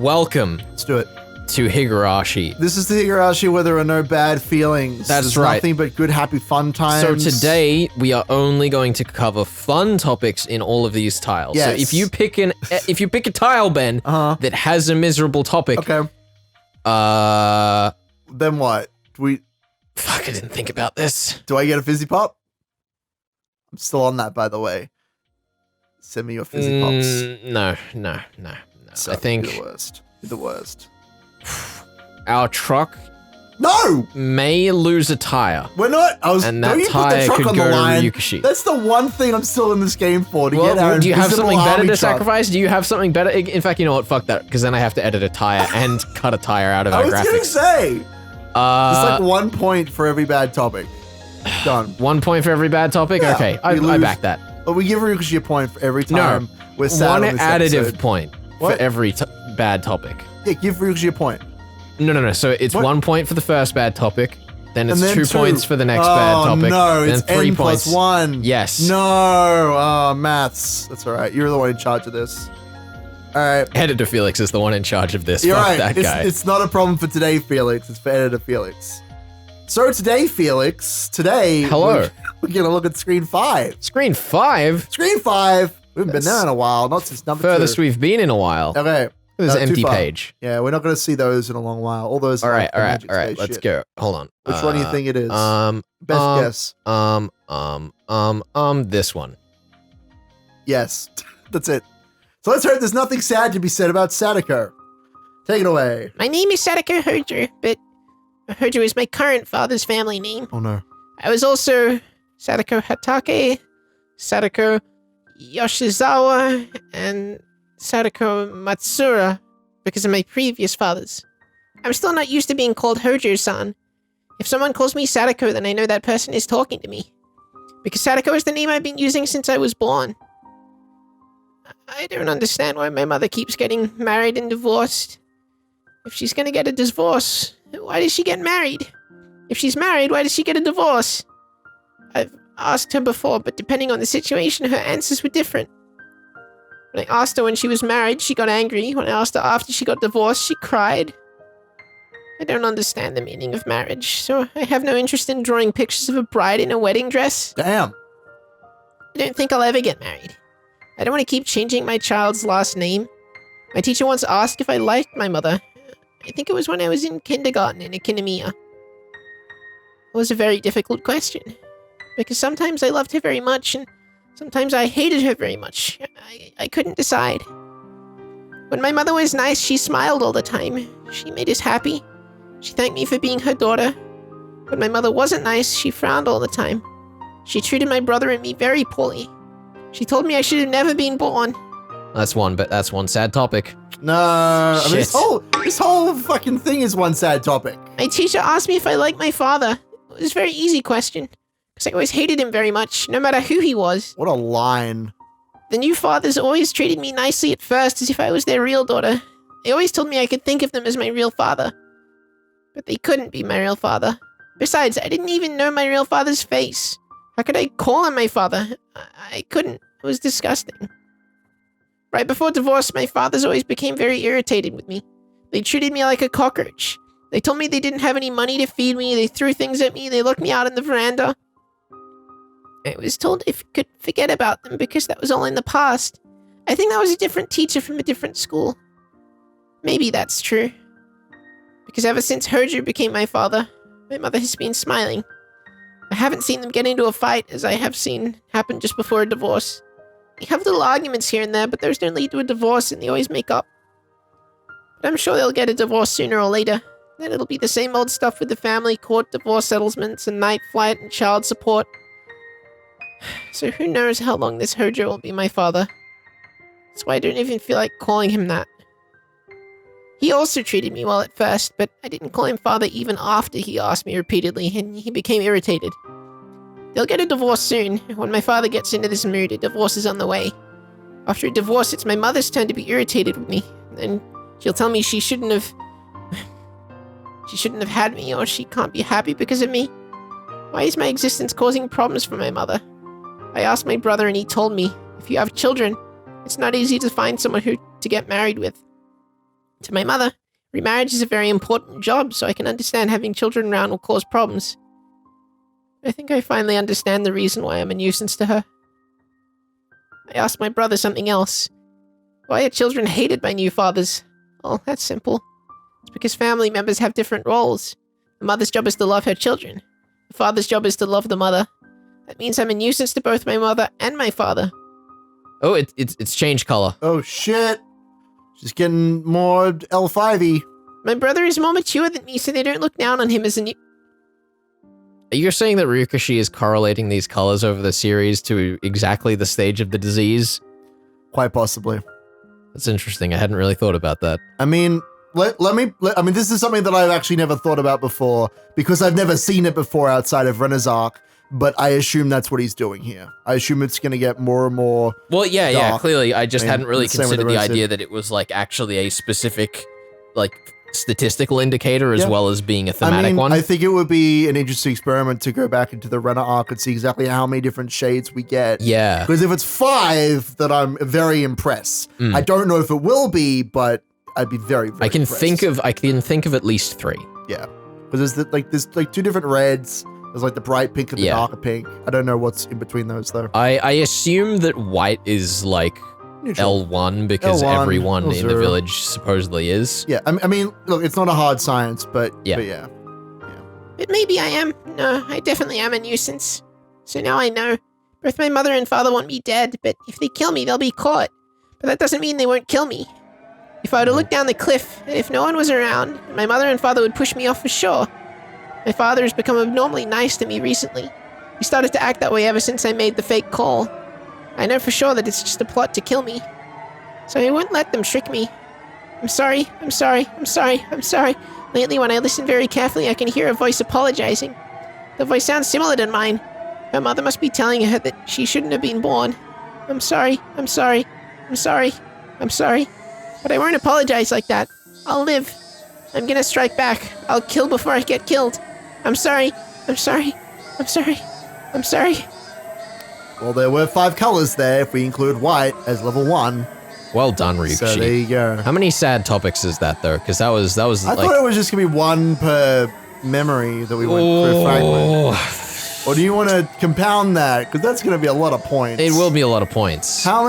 welcome Let's do it. to Higurashi. This is the Higurashi where there are no bad feelings. That's There's right. Nothing but good, happy, fun times. So today we are only going to cover fun topics in all of these tiles. Yes. So if you pick a tile, Ben, that has a miserable topic, Okay. Then what? Fuck, I didn't think about this. Do I get a fizzy pop? I'm still on that, by the way. Send me your fizzy pops. No. So, I think you're the worst. You're the worst. our truck No! may lose a tire. We're not. And don't that you put the tire truck could on go the to line. Ryukishi. That's the one thing I'm still in this game for. To Well, get our do you have invisible something better army to truck. sacrifice? Do you have something better? In fact, you know what? Fuck that, because then I have to edit a tire and cut a tire out of I our was gonna graphics. say. It's like 1 point for every bad topic. Done. 1 point for every bad topic? Yeah, Okay, I we lose. back that. But we give Ryukishi a point for every time we're sad One on this additive episode. point What? for every bad topic. Yeah, give Ryukishi a point. No. So it's What? 1 point for the first bad topic, then it's And then 2 points for the next bad topic, no, then it's 3 N points. plus 1. Yes. No, maths. That's all right. You're the one in charge of this. All right. Editor Felix is the one in charge of this. You're Fuck right. that guy. It's not a problem for today, Felix. It's for editor Felix. So today, Felix, Hello. we're going to look at screen 5. Screen 5? Screen 5. We haven't been there in a while. Not since number 2. Furthest we've been in a while. Okay. This Not too empty far. page. Yeah, we're not going to see those in a long while. All those. All right. Magic Space Let's shit. go. Hold on. Which one do you think it is? Best guess. This one. Yes. That's it. So let's hear there's nothing sad to be said about Sadako. Take it away. My name is Sadako Hojou, but Hojou is my current father's family name. Oh no. I was also Sadako Hatake, Sadako Yoshizawa, and Sadako Matsura because of my previous fathers. I'm still not used to being called Hojou-san. If someone calls me Sadako, then I know that person is talking to me. Because Sadako is the name I've been using since I was born. I don't understand why my mother keeps getting married and divorced. If she's gonna get a divorce, why does she get married? If she's married, why does she get a divorce? I've asked her before, but depending on the situation, her answers were different. When I asked her when she was married, she got angry. When I asked her after she got divorced, she cried. I don't understand the meaning of marriage, so I have no interest in drawing pictures of a bride in a wedding dress. Damn. I don't think I'll ever get married. I don't want to keep changing my child's last name. My teacher once asked if I liked my mother. I think it was when I was in kindergarten in Akademiya. It was a very difficult question, because sometimes I loved her very much, and sometimes I hated her very much. I couldn't decide. When my mother was nice, she smiled all the time. She made us happy. She thanked me for being her daughter. When my mother wasn't nice, she frowned all the time. She treated my brother and me very poorly. She told me I should have never been born. That's one sad topic. No. I mean, Shit. this whole fucking thing is one sad topic. My teacher asked me if I liked my father. It was a very easy question, because I always hated him very much, no matter who he was. What a line. The new fathers always treated me nicely at first, as if I was their real daughter. They always told me I could think of them as my real father. But they couldn't be my real father. Besides, I didn't even know my real father's face. How could I call him my father? I couldn't. It was disgusting. Right before divorce, my fathers always became very irritated with me. They treated me like a cockroach. They told me they didn't have any money to feed me, they threw things at me, they locked me out in the veranda. I was told I could forget about them because that was all in the past. I think that was a different teacher from a different school. Maybe that's true. Because ever since Hojou became my father, my mother has been smiling. I haven't seen them get into a fight, as I have seen happen just before a divorce. They have little arguments here and there, but those don't lead to a divorce, and they always make up. But I'm sure they'll get a divorce sooner or later. Then it'll be the same old stuff with the family court, divorce settlements, and night flight, and child support. So who knows how long this Hojou will be my father. That's why I don't even feel like calling him that. He also treated me well at first, but I didn't call him father even after he asked me repeatedly, and he became irritated. They'll get a divorce soon. When my father gets into this mood, a divorce is on the way. After a divorce, it's my mother's turn to be irritated with me. Then she'll tell me she shouldn't have had me, or she can't be happy because of me. Why is my existence causing problems for my mother? I asked my brother and he told me, if you have children, it's not easy to find someone to get married with. To my mother, remarriage is a very important job, so I can understand having children around will cause problems. I think I finally understand the reason why I'm a nuisance to her. I asked my brother something else. Why are children hated by new fathers? Well, that's simple. It's because family members have different roles. The mother's job is to love her children. The father's job is to love the mother. That means I'm a nuisance to both my mother and my father. Oh, it's changed color. Oh, shit. She's getting more L5-y. My brother is more mature than me, so they don't look down on him as a new... You're saying that Ryukishi is correlating these colors over the series to exactly the stage of the disease? Quite possibly. That's interesting. I hadn't really thought about that. I mean, this is something that I've actually never thought about before because I've never seen it before outside of Renner's arc, but I assume that's what he's doing here. I assume it's going to get more and more Well, yeah, dark. clearly. I just hadn't really same with considered the the rest of idea it. that it was like actually a specific like statistical indicator as Yeah. well as being a thematic one. I think it would be an interesting experiment to go back into the Renner arc and see exactly how many different shades we get. Yeah. Because if it's 5, then I'm very impressed. I don't know if it will be, but I'd be very, very I can impressed. think of at least 3. Yeah. Because there's 2 different reds. There's like the bright pink and the Yeah. darker pink. I don't know what's in between those though. I assume that white is like Neutral. L1 because L1, everyone in the L0. village supposedly is. Yeah, I mean, look, it's not a hard science, but Yeah. yeah. But maybe I am. No, I definitely am a nuisance. So now I know. Both my mother and father want me dead, but if they kill me, they'll be caught. But that doesn't mean they won't kill me. If I were to look down the cliff, and if no one was around, my mother and father would push me off for sure. My father has become abnormally nice to me recently. He started to act that way ever since I made the fake call. I know for sure that it's just a plot to kill me. So I won't let them trick me. I'm sorry. Lately, when I listen very carefully, I can hear a voice apologizing. The voice sounds similar to mine. Her mother must be telling her that she shouldn't have been born. I'm sorry. But I won't apologize like that. I'll live. I'm gonna strike back. I'll kill before I get killed. I'm sorry. Well, there were 5 colors there if we include white as level 1. Well done, Ryukishi. So there you go. How many sad topics is that though? Because that was I like thought it was just gonna be 1 per memory that we went through fragment. Or do you want to compound that? Because that's gonna be a lot of points. it will be a lot of points. How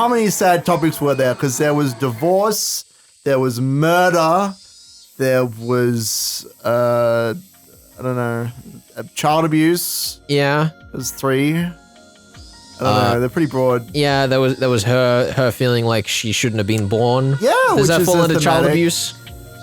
many sad topics were there? Because there was divorce, there was murder, there was I don't know, child abuse. Yeah. There's 3. I don't know. They're pretty broad. Yeah, there was her feeling like she shouldn't have been born. Yeah, Does which that is fall a into child thematic. abuse?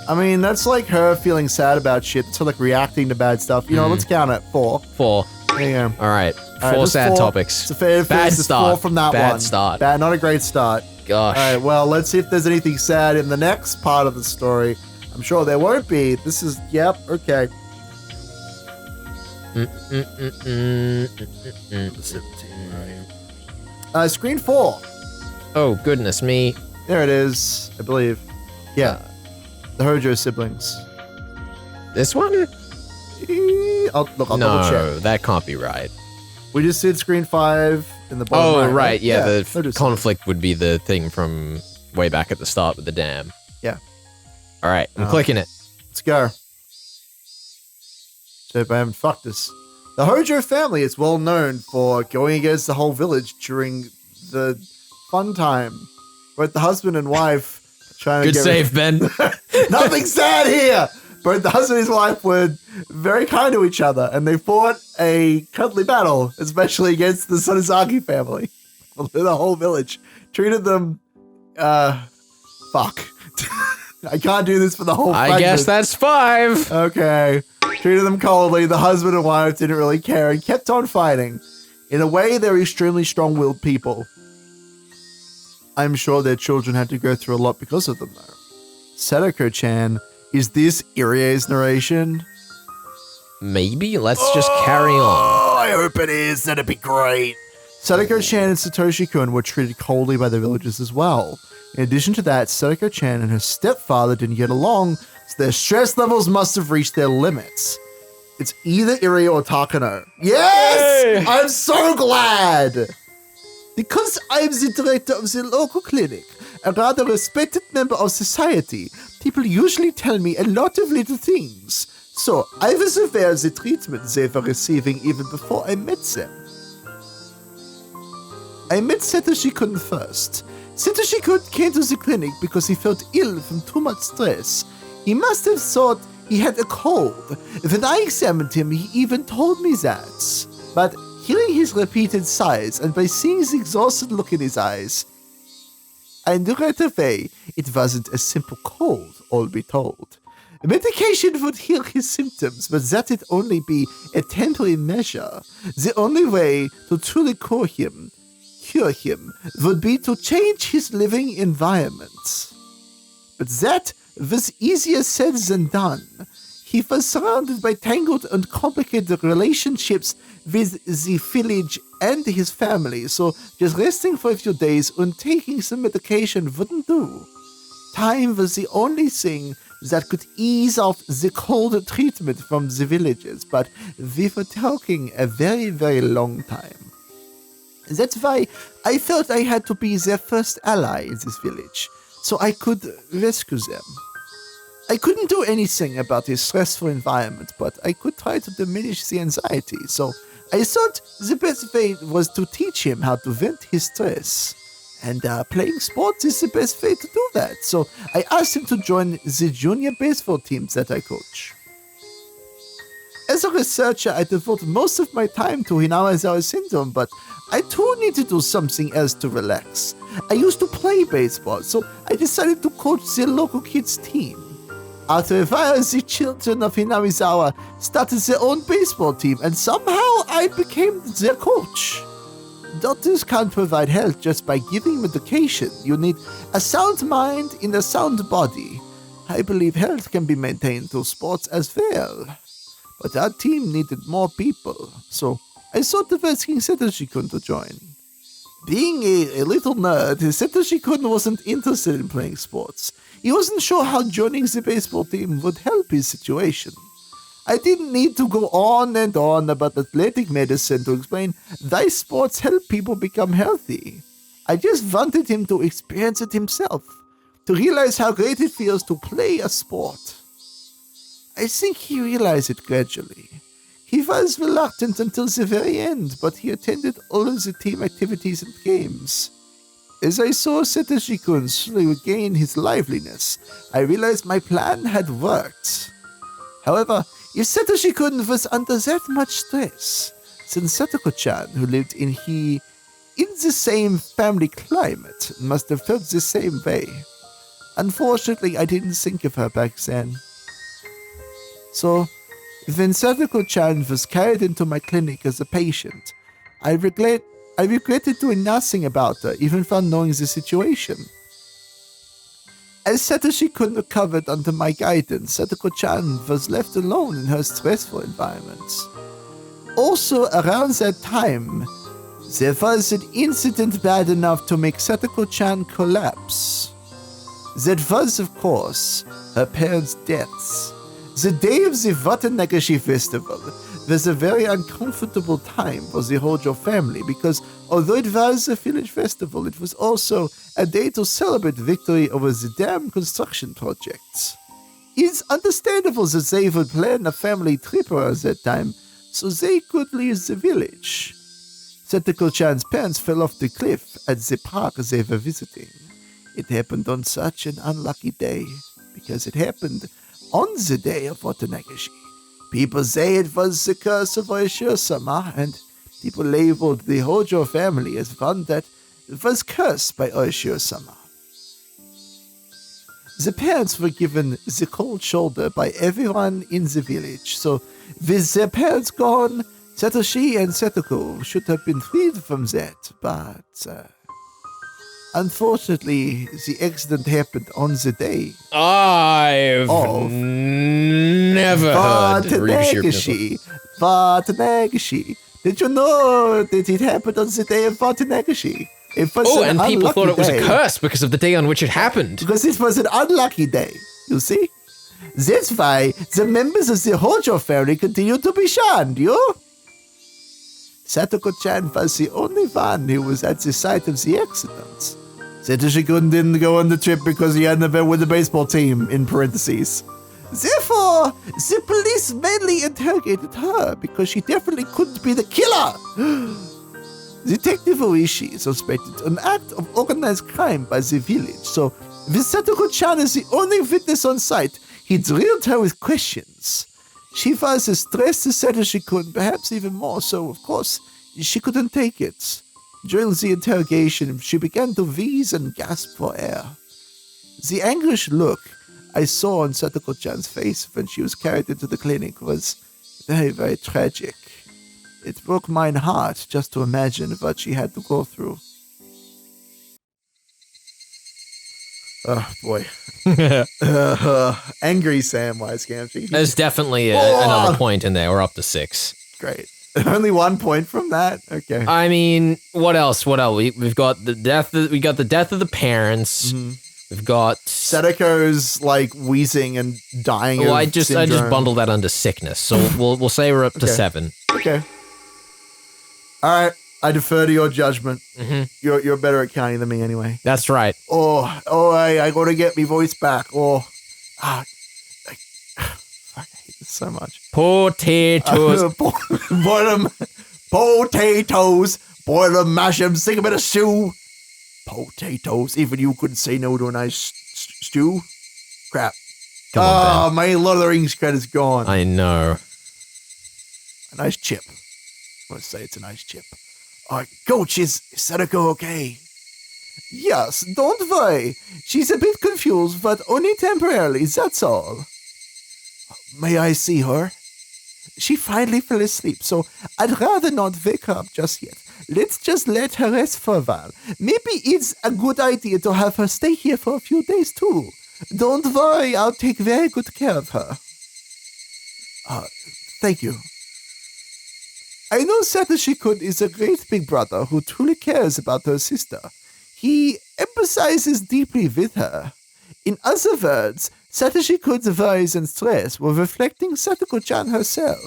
I mean, that's like her feeling sad about shit. So like reacting to bad stuff. You know, let's count it. 4. 4. There you go. All right. All right, 4 that's sad 4. topics. It's a fair Bad it's start. 4 from that Bad one. start. Bad, not a great start. Gosh. All right, well, let's see if there's anything sad in the next part of the story. I'm sure there won't be. This is, yep, okay. 17, right. Screen 4. Oh, goodness me. There it is, I believe. Yeah, the Hojou siblings. This one? I'll double No, check. that can't be right. We just did screen 5 in the bottom Oh, right. right. Yeah, the Hojou conflict would be the thing from way back at the start with the dam. Yeah. All right, I'm clicking it. Let's go. So if I haven't fucked this. The Hojou family is well known for going against the whole village during the fun time. Both the husband and wife trying to Good get save, Ben. Nothing sad here. Both the husband and his wife were very kind to each other, and they fought a cuddly battle, especially against the Sonozaki family. The whole village treated them, fuck. I can't do this for the whole I guess fragment. that's 5. Okay. Treated them coldly. The husband and wife didn't really care and kept on fighting. In a way, they're extremely strong-willed people. I'm sure their children had to go through a lot because of them, though. Sadako-chan, is this Irie's narration? Maybe. Let's just carry on. Oh, I hope it is. That'd be great. Sadako-chan and Satoshi-kun were treated coldly by the villagers as well. In addition to that, Sadako-chan and her stepfather didn't get along, so their stress levels must have reached their limits. It's either Irie or Takano. Yes! Yay! I'm so glad! Because I'm the director of the local clinic, a rather respected member of society. People usually tell me a lot of little things. So, I was aware of the treatment they were receiving even before I met them. I met Satoshi-kun first. Satoshi-kun came to the clinic because he felt ill from too much stress. He must have thought he had a cold. When I examined him, he even told me that. But hearing his repeated sighs and by seeing the exhausted look in his eyes, I knew right away it wasn't a simple cold, all be told. Medication would heal his symptoms, but that'd only be a temporary measure. The only way to truly cure him, would be to change his living environment. But that was easier said than done. He was surrounded by tangled and complicated relationships with the village and his family, so just resting for a few days and taking some medication wouldn't do. Time was the only thing that could ease off the cold treatment from the villagers, but we were talking a very, very long time. That's why I felt I had to be their first ally in this village, so I could rescue them. I couldn't do anything about his stressful environment, but I could try to diminish the anxiety, so I thought the best way was to teach him how to vent his stress. And playing sports is the best way to do that, so I asked him to join the junior baseball teams that I coach. As a researcher, I devote most of my time to Hinawazawa syndrome, but I too need to do something else to relax. I used to play baseball, so I decided to coach the local kids' team. After a while, the children of Hinawazawa started their own baseball team, and somehow I became their coach. Doctors can't provide health just by giving medication. You need a sound mind in a sound body. I believe health can be maintained through sports as well. But our team needed more people, so I thought of asking Satoshi-kun to join. Being a little nerd, Satoshi-kun wasn't interested in playing sports. He wasn't sure how joining the baseball team would help his situation. I didn't need to go on and on about athletic medicine to explain why sports help people become healthy. I just wanted him to experience it himself, to realize how great it feels to play a sport. I think he realized it gradually. He was reluctant until the very end, but he attended all of the team activities and games. As I saw Satoshi-kun slowly regain his liveliness, I realized my plan had worked. However, if Satoshi-kun was under that much stress, then Satoko-chan, who lived in the same family climate, must have felt the same way. Unfortunately, I didn't think of her back then. So, when Satoko-chan was carried into my clinic as a patient, I regretted doing nothing about her, even without knowing the situation. As Satoshi-kun recovered under my guidance, Satoko-chan was left alone in her stressful environment. Also, around that time, there was an incident bad enough to make Satoko-chan collapse. That was, of course, her parents' deaths. The day of the Watanagashi festival was a very uncomfortable time for the Hojou family because although it was a village festival, it was also a day to celebrate victory over the dam construction projects. It's understandable that they would plan a family trip around that time so they could leave the village. Satoko-chan's parents fell off the cliff at the park they were visiting. It happened on such an unlucky day because it happened on the day of Watanagashi. People say it was the curse of Oishiro-sama, and people labeled the Hojou family as one that was cursed by Oishiro-sama. The parents were given the cold shoulder by everyone in the village, so with their parents gone, Satoshi and Satoko should have been freed from that, but unfortunately, the accident happened on the day. I've never heard Ryukishi. Watanagashi. Did you know that it happened on the day of Watanagashi? And people thought it was a curse because of the day on which it happened. Because it was an unlucky day, you see? That's why the members of the Hojou family continue to be shunned, Satoko-chan was the only one who was at the site of the accident. Satoshi-kun didn't go on the trip because he had an event with the baseball team, in parentheses. Therefore, the police mainly interrogated her because she definitely couldn't be the killer. Detective Oishi suspected an act of organized crime by the village, so with Satoko-chan as the only witness on site, he drilled her with questions. She was stressed as Satoshi-kun, perhaps even more so, of course. She couldn't take it. During the interrogation, she began to wheeze and gasp for air. The anguished look I saw on Satoko-chan's face when she was carried into the clinic was very, very tragic. It broke my heart just to imagine what she had to go through. Oh, boy. Angry Samwise Gamgee. There's definitely another point in there. We're up to 6. Great. Only 1 point from that? Okay. I mean, what else? We've got the death. We got the death of the parents. Mm-hmm. We've got Sadako's like wheezing and dying. Well, of I just syndrome. bundled that under sickness. So we'll say we're up to 7. Okay. All right. I defer to your judgment. Mm-hmm. You're better at counting than me anyway. That's right. I gotta get me voice back. Fuck, I hate this so much. Potatoes. Boil them. Potatoes. Boil them, mash them, stick them in a stew. Potatoes. Even you couldn't say no to a nice stew. Crap. Come on, Ben. My Lord of the Rings credit's gone. I know. A nice chip. I want to say it's a nice chip. Coach, is Sadako okay? Yes, don't worry. She's a bit confused, but only temporarily, that's all. May I see her? She finally fell asleep, so I'd rather not wake her up just yet. Let's just let her rest for a while. Maybe it's a good idea to have her stay here for a few days too. Don't worry, I'll take very good care of her. Thank you. I know Satoshi-kun is a great big brother who truly cares about her sister. He empathizes deeply with her. In other words, Satoshi-kun's worries and stress were reflecting Satoko-chan herself.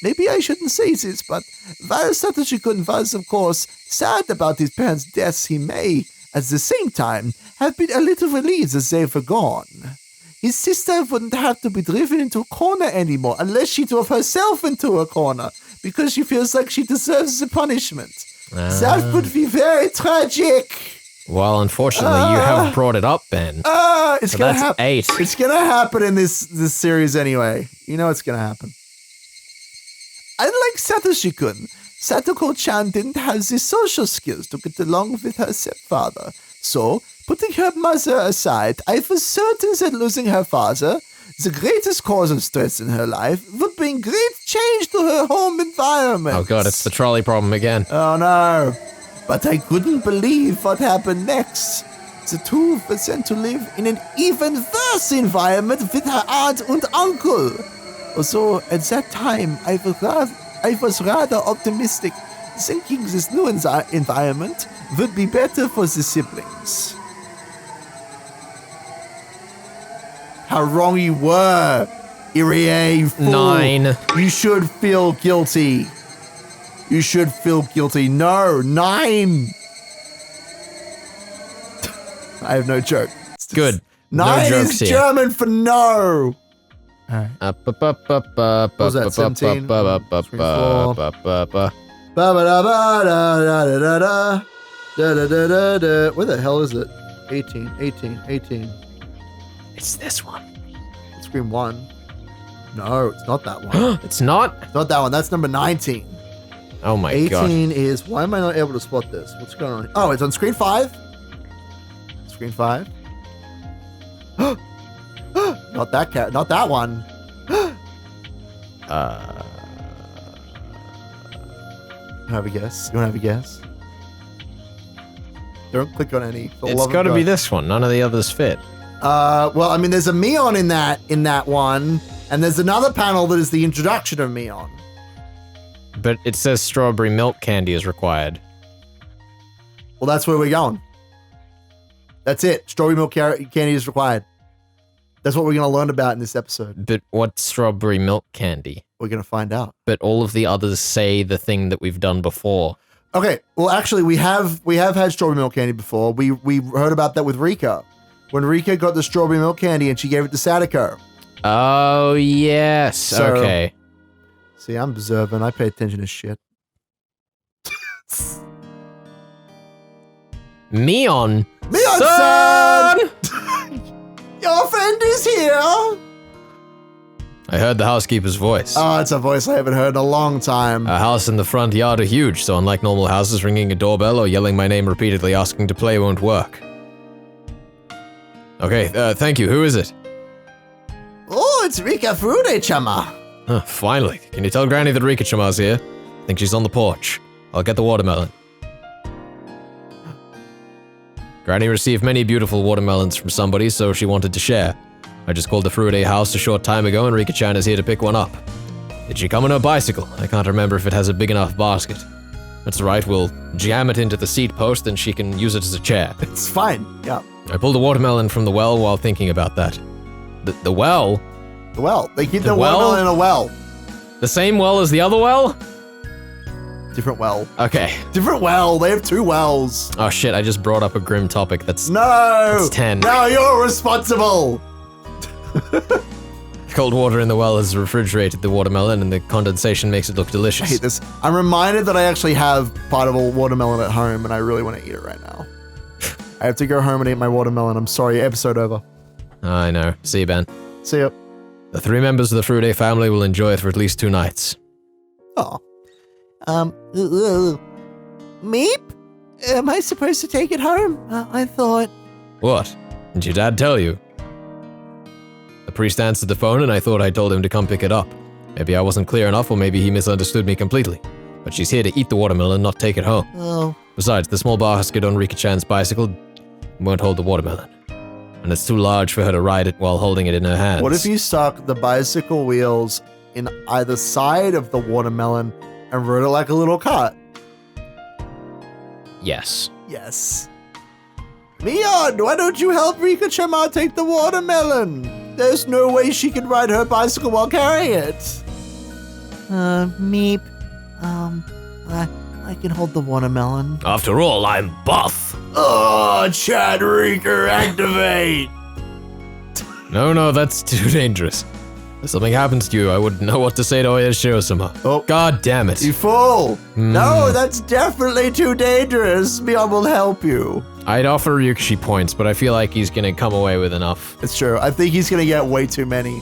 Maybe I shouldn't say this, but while Satoshi-kun was, of course, sad about his parents' deaths, he may, at the same time, have been a little relieved as they were gone. His sister wouldn't have to be driven into a corner anymore unless she drove herself into a corner because she feels like she deserves the punishment. That would be very tragic. Well, unfortunately, you have brought it up, Ben. It's So gonna that's happen. 8. It's gonna happen in this series anyway. You know it's gonna happen. Unlike Satoshi-kun, Satoko-chan didn't have the social skills to get along with her stepfather. So, putting her mother aside, I was certain that losing her father, the greatest cause of stress in her life, would bring great change to her home environment. Oh god, it's the trolley problem again. Oh no. But I couldn't believe what happened next. The two were sent to live in an even worse environment with her aunt and uncle. Also, at that time, I was rather optimistic, thinking this new environment would be better for the siblings. How wrong you were, Irie, you fool. 9. You should feel guilty. You should feel guilty. No, 9. I have no joke. Good. 9 no is jokes here. German for no. What was that, 17? Where the hell is it? 18. It's this one. Scream 1. No, it's not that one. It's not? It's not that one. That's number 19. Oh my 18 god. is... Why am I not able to spot this? What's going on? Oh, it's on screen 5? Screen 5? Not that cat. Not that one. You have a guess? You want to have a guess? Don't click on any. It's got to be this one. None of the others fit. Well, I mean, there's a Mion in that one, and there's another panel that is the introduction of Mion. But it says strawberry milk candy is required. Well, that's where we're going. That's it. Strawberry milk candy is required. That's what we're going to learn about in this episode. But what's strawberry milk candy? We're going to find out. But all of the others say the thing that we've done before. Okay, well, actually, we have had strawberry milk candy before. We heard about that with Rika. When Rika got the strawberry milk candy and she gave it to Sadako. Oh, yes. So- Okay. See, I'm observant. I pay attention to shit. Mion. Mion-san! Your friend is here! I heard the housekeeper's voice. Oh, it's a voice I haven't heard in a long time. Our house and the front yard are huge, so unlike normal houses, ringing a doorbell or yelling my name repeatedly asking to play won't work. Okay, thank you. Who is it? Oh, it's Rika Furude-chama. Finally. Can you tell Granny that Rika-chama's here? I think she's on the porch. I'll get the watermelon. Granny received many beautiful watermelons from somebody, so she wanted to share. I just called the Furude house a short time ago and Rika-chan is here to pick one up. Did she come on her bicycle? I can't remember if it has a big enough basket. That's right, we'll jam it into the seat post and she can use it as a chair. It's fine, yeah. I pulled a watermelon from the well while thinking about that. The well? The well. They keep The the well? watermelon in a well. The same well as the other well? Different well. Okay. Different well. They have 2 wells. Oh shit, I just brought up a grim topic that's No! It's 10. No, you're responsible! cold water in the well has refrigerated the watermelon and the condensation makes it look I delicious. hate this. I'm reminded that I actually have part of a watermelon at home and I really want to eat it right now. I have to go home and eat my watermelon. I'm sorry, episode over. I know. See you, Ben. See ya. The 3 members of the Frude family will enjoy it for at least 2 nights. Oh. Meep? Am I supposed to take it home? I thought... What? Did your dad tell you? The priest answered the phone and I thought I told him to come pick it up. Maybe I wasn't clear enough or maybe he misunderstood me completely. But she's here to eat the watermelon, not take it home. Oh. Besides, the small basket on Rika-chan's bicycle won't hold the watermelon. And it's too large for her to ride it while holding it in her hands. What if you stuck the bicycle wheels in either side of the watermelon and rode it like a little cart? Yes. Yes. Mion, why don't you help Rika-chama take the watermelon? There's no way she can ride her bicycle while carrying it. Meep. I can hold the watermelon. After all, I'm buff. Oh, Chad Rika, activate! No, that's too dangerous. If something happens to you, I wouldn't know what to say to Oyashiro-sama. Oh. God damn it. You fool! No, that's definitely too dangerous. Mion will help you. I'd offer Ryukishi points, but I feel like he's gonna come away with enough. It's true. I think he's gonna get way too many.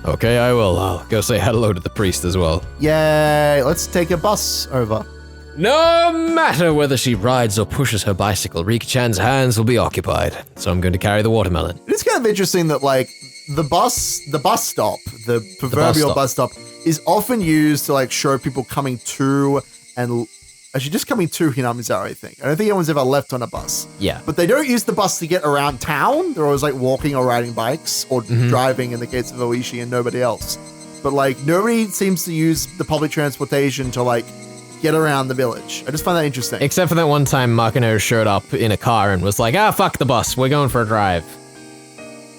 Okay, I will. I'll go say hello to the priest as well. Yay! Let's take a bus over. No matter whether she rides or pushes her bicycle, Rika-chan's hands will be occupied. So I'm going to carry the watermelon. It's kind of interesting that like the bus stop, the proverbial bus stop, is often used to like show people coming to and actually just coming to Hinamizawa, I think. I don't think anyone's ever left on a bus. Yeah. But they don't use the bus to get around town. They're always like walking or riding bikes or driving in the case of Oishi and nobody else. But like nobody seems to use the public transportation to like get around the village. I just find that interesting. Except for that one time Makino showed up in a car and was like, fuck the bus, we're going for a drive.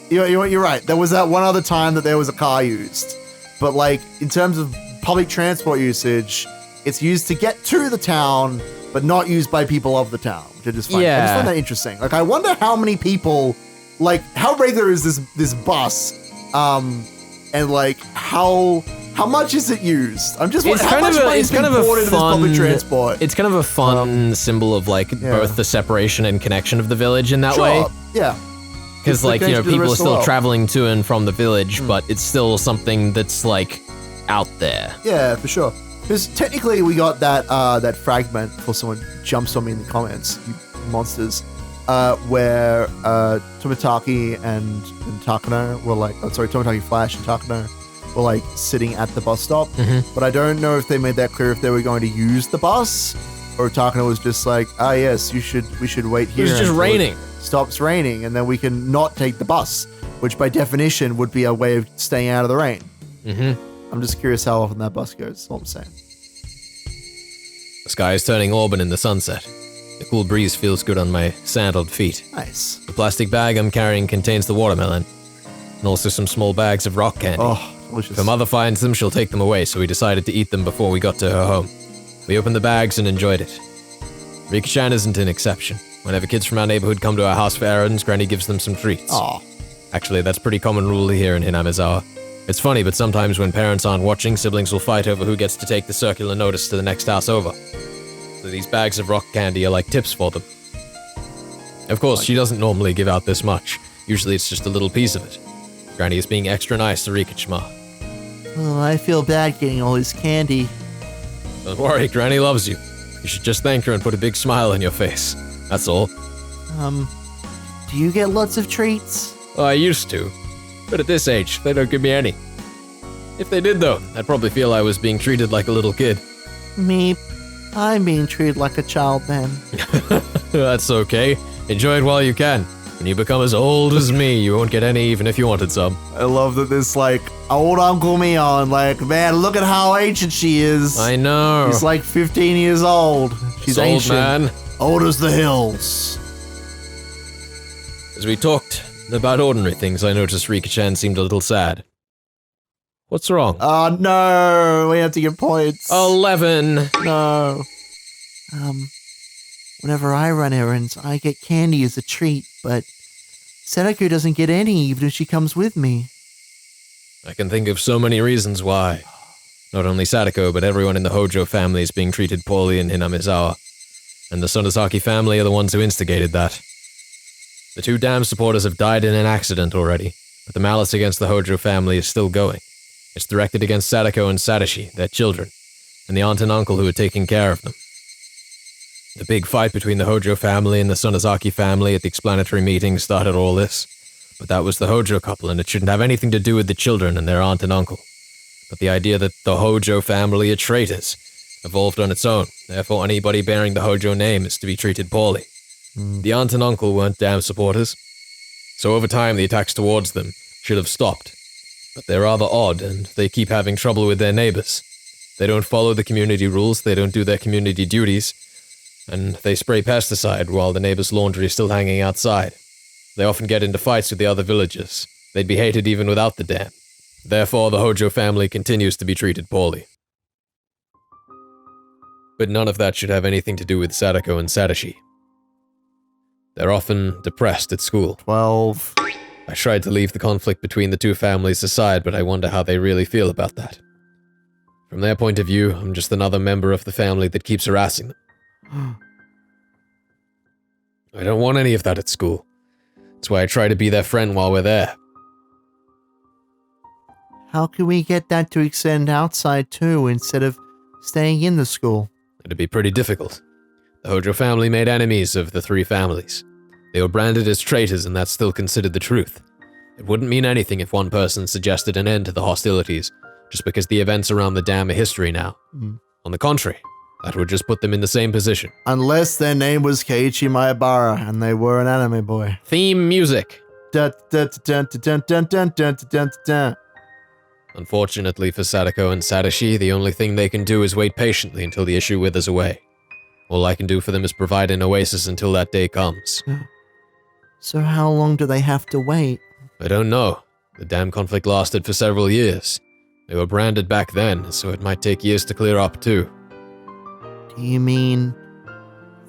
You're right. There was that one other time that there was a car used. But like in terms of public transport usage, it's used to get to the town, but not used by people of the town, which I just find, I just find that interesting. Like, I wonder how many people, like, how regular is this bus, and like how much is it used? I'm just wondering how much money is being poured into this public transport. It's kind of a fun symbol of like both the separation and connection of the village in that way. Yeah. Because like, you know, people are still traveling to and from the village, but it's still something that's like out there. Yeah, for sure. Because technically we got that fragment before someone jumps on me in the comments, you monsters, where Tomitaki and Takano were like, Tomitaki Flash and Takano were like sitting at the bus stop. But I don't know if they made that clear if they were going to use the bus or if Takano was just like, yes, we should wait here. It was just raining. Stops raining and then we can not take the bus, which by definition would be a way of staying out of the rain. I'm just curious how often that bus goes, that's all I'm saying. The sky is turning auburn in the sunset. The cool breeze feels good on my sandaled feet. Nice. The plastic bag I'm carrying contains the watermelon, and also some small bags of rock candy. Oh, Delicious. If her mother finds them, she'll take them away, so we decided to eat them before we got to her home. We opened the bags and enjoyed it. Ryukishi isn't an exception. Whenever kids from our neighborhood come to our house for errands, Granny gives them some treats. Aw. Actually, that's pretty common rule here in Hinamizawa. It's funny, but sometimes when parents aren't watching, siblings will fight over who gets to take the circular notice to the next house over. So these bags of rock candy are like tips for them. Of course, she doesn't normally give out this much. Usually it's just a little piece of it. Granny is being extra nice to Ryukishi. Oh, I feel bad getting all this candy. Don't worry, Granny loves you. You should just thank her and put a big smile on your face. That's all. Do you get lots of treats? Well, I used to. But at this age, they don't give me any. If they did, though, I'd probably feel I was being treated like a little kid. Meep. I'm being treated like a child then. That's okay. Enjoy it while you can. When you become as old as me, you won't get any even if you wanted some. I love that this, old Uncle Mion, man, look at how ancient she is. I know. She's 15 years old. She's It's ancient. old, man. Old as the hills. As we talked about ordinary things, I noticed Rika-chan seemed a little sad. What's wrong? Oh, no. We have to get points. 11. No. Whenever I run errands, I get candy as a treat, but Sadako doesn't get any even if she comes with me. I can think of so many reasons why. Not only Sadako, but everyone in the Hojou family is being treated poorly in Hinamizawa. And the Sonozaki family are the ones who instigated that. The 2 dam supporters have died in an accident already, but the malice against the Hojou family is still going. It's directed against Sadako and Sadashi, their children, and the aunt and uncle who are taking care of them. The big fight between the Hojou family and the Sonozaki family at the explanatory meeting started all this, but that was the Hojou couple and it shouldn't have anything to do with the children and their aunt and uncle. But the idea that the Hojou family are traitors evolved on its own, therefore anybody bearing the Hojou name is to be treated poorly. The aunt and uncle weren't dam supporters, so over time the attacks towards them should have stopped. But they're rather odd, and they keep having trouble with their neighbors. They don't follow the community rules, they don't do their community duties, and they spray pesticide while the neighbor's laundry is still hanging outside. They often get into fights with the other villagers. They'd be hated even without the dam. Therefore, the Hojou family continues to be treated poorly. But none of that should have anything to do with Sadako and Sadashi. They're often depressed at school. 12. I tried to leave the conflict between the 2 families aside, but I wonder how they really feel about that. From their point of view, I'm just another member of the family that keeps harassing them. I don't want any of that at school. That's why I try to be their friend while we're there. How can we get that to extend outside too, instead of staying in the school? It'd be pretty difficult. The Hojou family made enemies of the 3 families. They were branded as traitors, and that's still considered the truth. It wouldn't mean anything if one person suggested an end to the hostilities, just because the events around the dam are history now. On the contrary, that would just put them in the same position. Unless their name was Keiichi Maebara, and they were an anime boy. Theme music. Dun, dun, dun, dun, dun, dun, dun, dun, dun. Unfortunately for Sadako and Sadashi, the only thing they can do is wait patiently until the issue withers away. All I can do for them is provide an oasis until that day comes. So how long do they have to wait? I don't know. The dam conflict lasted for several years. They were branded back then, so it might take years to clear up too. Do you mean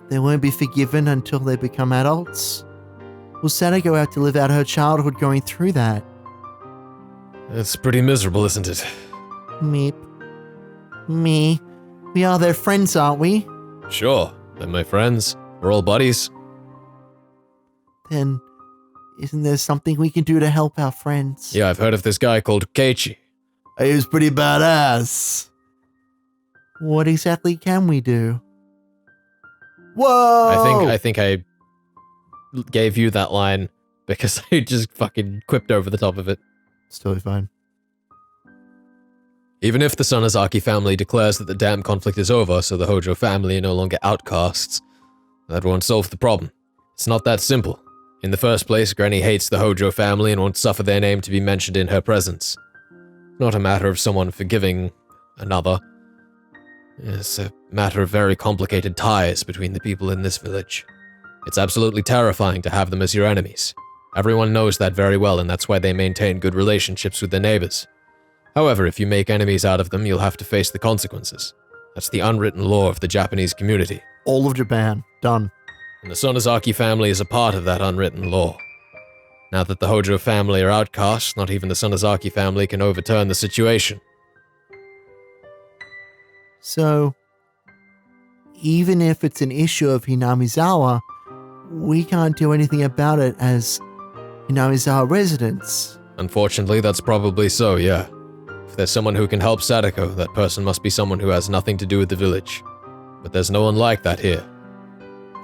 they won't be forgiven until they become adults? Will Sadako have to live out her childhood going through that? It's pretty miserable, isn't it? Meep. Me. We are their friends, aren't we? Sure, they're my friends. We're all buddies. Then, isn't there something we can do to help our friends? Yeah, I've heard of this guy called Keiichi. He was pretty badass. What exactly can we do? Whoa! I think I gave you that line because I just fucking quipped over the top of it. It's totally fine. Even if the Sonozaki family declares that the dam conflict is over, so the Hojou family are no longer outcasts, that won't solve the problem. It's not that simple. In the first place, Granny hates the Hojou family and won't suffer their name to be mentioned in her presence. Not a matter of someone forgiving another. It's a matter of very complicated ties between the people in this village. It's absolutely terrifying to have them as your enemies. Everyone knows that very well, and that's why they maintain good relationships with their neighbors. However, if you make enemies out of them, you'll have to face the consequences. That's the unwritten law of the Japanese community. All of Japan. Done. And the Sonozaki family is a part of that unwritten law. Now that the Hojou family are outcasts, not even the Sonozaki family can overturn the situation. So, even if it's an issue of Hinamizawa, we can't do anything about it as Hinamizawa residents. Unfortunately, that's probably so, yeah. If there's someone who can help Sadako, that person must be someone who has nothing to do with the village. But there's no one like that here.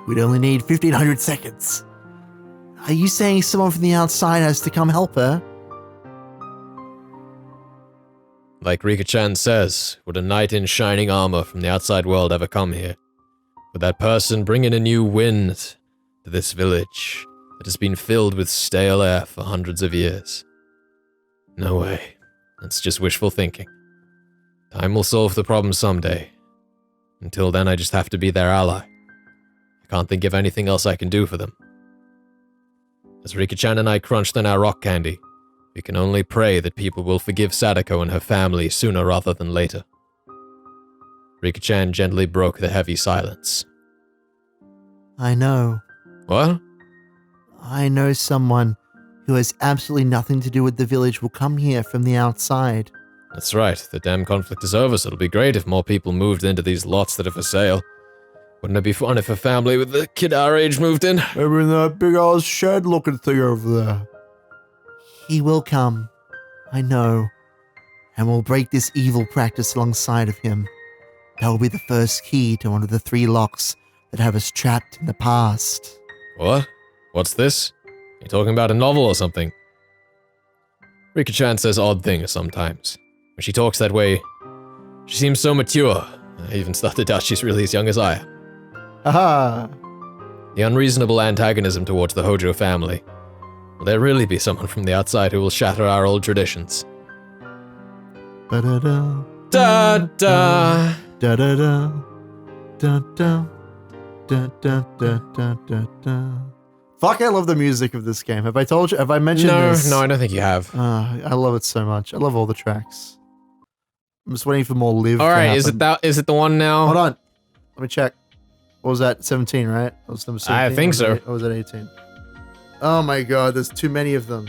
We'd only need 1,500 seconds. Are you saying someone from the outside has to come help her? Like Rika-chan says, would a knight in shining armor from the outside world ever come here? Would that person bring in a new wind to this village that has been filled with stale air for hundreds of years? No way. That's just wishful thinking. Time will solve the problem someday. Until then, I just have to be their ally. I can't think of anything else I can do for them. As Rika-chan and I crunched on our rock candy, we can only pray that people will forgive Sadako and her family sooner rather than later. Rika-chan gently broke the heavy silence. I know. What? I know someone who has absolutely nothing to do with the village will come here from the outside. That's right, the damn conflict is over, so it'll be great if more people moved into these lots that are for sale. Wouldn't it be fun if a family with a kid our age moved in? Maybe in that big ass shed looking thing over there. He will come. I know. And we'll break this evil practice alongside of him. That will be the first key to one of the 3 locks that have us trapped in the past. What? What's this? You talking about a novel or something? Rika-chan says odd things sometimes. When she talks that way, she seems so mature. I even start to doubt she's really as young as I am. Aha! The unreasonable antagonism towards the Hojou family. Will there really be someone from the outside who will shatter our old traditions? Ba-da-da. Da-da! Da-da-da. Da-da. Da-da-da-da-da-da. Fuck, I love the music of this game. Have I told you? Have I mentioned this? No, I don't think you have. I love it so much. I love all the tracks. I'm just waiting for more live. Alright, is it the one now? Hold on. Let me check. What was that? 17, right? That was number 17? I think so. Or was that 18? Oh my god, there's too many of them.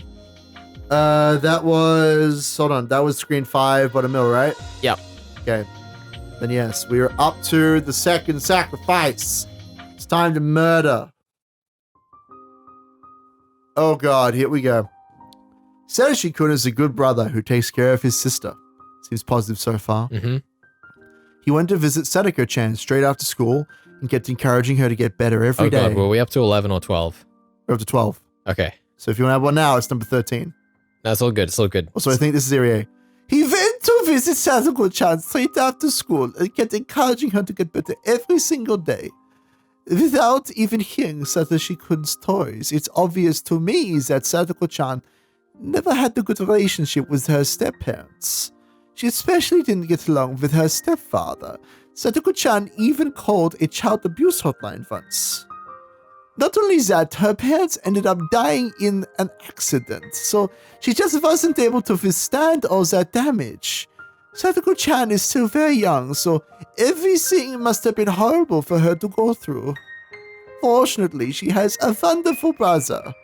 That was... Hold on. That was screen 5, Buttermill, right? Yep. Okay. Then yes, we are up to the second sacrifice. It's time to murder. Oh god, here we go. Satoshi-kun is a good brother who takes care of his sister. Seems positive so far. Mm-hmm. He went to visit Sadako-chan straight after school and kept encouraging her to get better every day. Oh god, were we up to 11 or 12? We're up to 12. Okay. So if you want to have one now, it's number 13. That's all good, it's all good. Also, I think this is area A. He went to visit Sadako-chan straight after school and kept encouraging her to get better every single day. Without even hearing Satoshi-kun's stories, it's obvious to me that Sadako-chan never had a good relationship with her step-parents. She especially didn't get along with her stepfather. Sadako-chan even called a child abuse hotline once. Not only that, her parents ended up dying in an accident, so she just wasn't able to withstand all that damage. Sadako-chan is still very young, so everything must have been horrible for her to go through. Fortunately, she has a wonderful brother.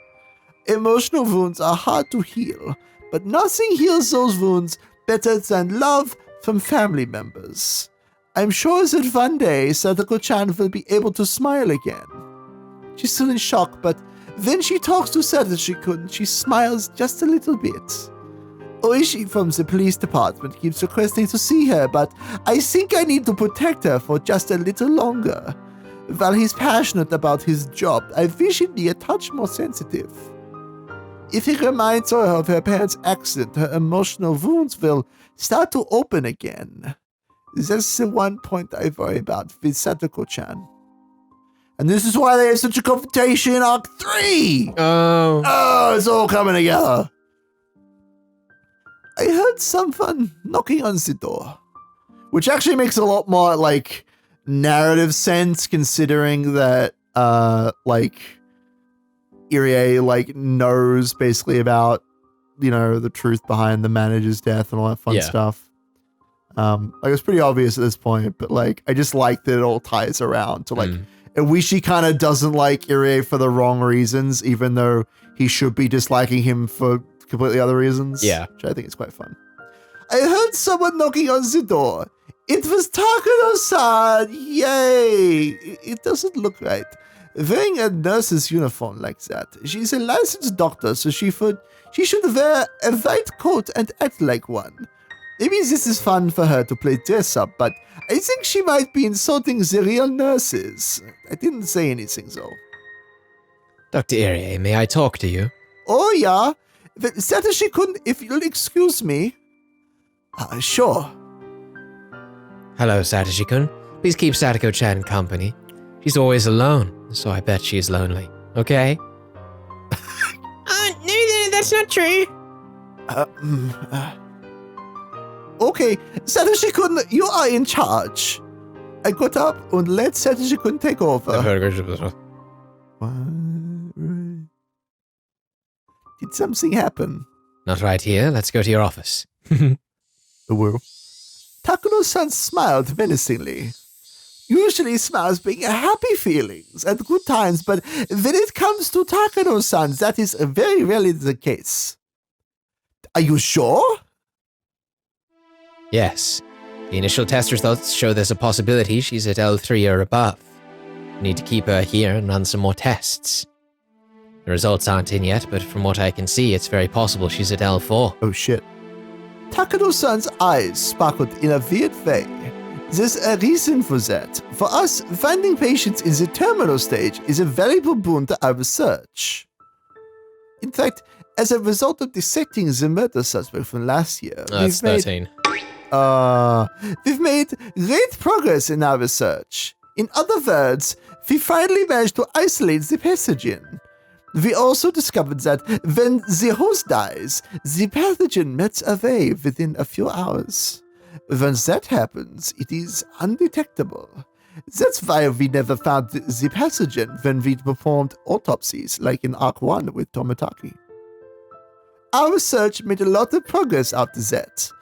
Emotional wounds are hard to heal, but nothing heals those wounds better than love from family members. I'm sure that one day Sadako-chan will be able to smile again. She's still in shock, but when she talks to Satoshi-kun, she smiles just a little bit. Oishi from the police department keeps requesting to see her, but I think I need to protect her for just a little longer. While he's passionate about his job, I wish he'd be a touch more sensitive. If he reminds her of her parents' accident, her emotional wounds will start to open again. That's the one point I worry about with Sadako-chan. And this is why they have such a confrontation in Arc 3! Oh, it's all coming together. I heard someone knocking on the door. Which actually makes a lot more, like, narrative sense, considering that, Irie, like, knows basically about the truth behind the manager's death and all that fun stuff. It's pretty obvious at this point, but I just like that it all ties around to Iwishi kind of doesn't like Irie for the wrong reasons, even though he should be disliking him for completely other reasons. Yeah. Which I think is quite fun. I heard someone knocking on the door. It was Takano-san. Yay. It doesn't look right. Wearing a nurse's uniform like that. She's a licensed doctor, so she should wear a white coat and act like one. Maybe this is fun for her to play dress up, but I think she might be insulting the real nurses. I didn't say anything, though. Dr. Irie, may I talk to you? Oh, yeah. Satoshi-kun, if you'll excuse me. Sure. Hello, Satoshi-kun. Please keep Satoko-chan company. She's always alone, so I bet she's lonely. Okay? No, that's not true. Okay, Satoshi-kun, you are in charge. I got up and let Satoshi-kun take over. Did something happen? Not right here. Let's go to your office. Well, Takano-san smiled menacingly. Usually smiles bring happy feelings and good times, but when it comes to Takano-san, that is very rarely the case. Are you sure? Yes. The initial test results show there's a possibility she's at L3 or above. We need to keep her here and run some more tests. The results aren't in yet, but from what I can see, it's very possible she's at L4. Oh shit. Takano-san's eyes sparkled in a weird way. There's a reason for that. For us, finding patients in the terminal stage is a valuable boon to our research. In fact, as a result of dissecting the murder suspect from last year, That's 13. We've made great progress in our research. In other words, we finally managed to isolate the pathogen. We also discovered that when the host dies, the pathogen melts away within a few hours. When that happens, it is undetectable. That's why we never found the pathogen when we performed autopsies, like in Arc 1 with Tomitaki. Our research made a lot of progress after that.